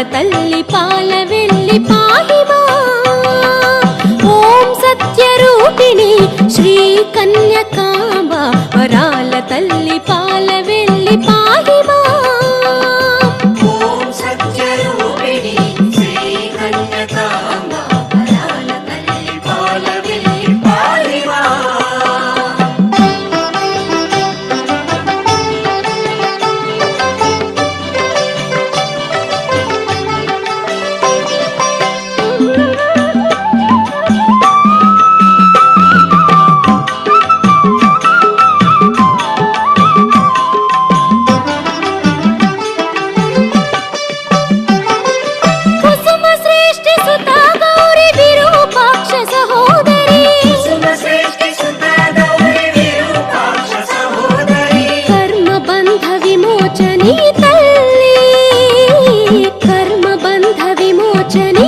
తల్లి పాలవెల్లి పాహిమా. ఓం సత్యరూపిణి శ్రీ కన్యకాంబ వరాల తల్లి పాలవెల్లి పాహిమా. ఓం సత్యరూపిణి శ్రీ కన్యకాంబ వరాల తల్లి పాలవెల్లి పాహిమా. కర్మ బంధ విమోచని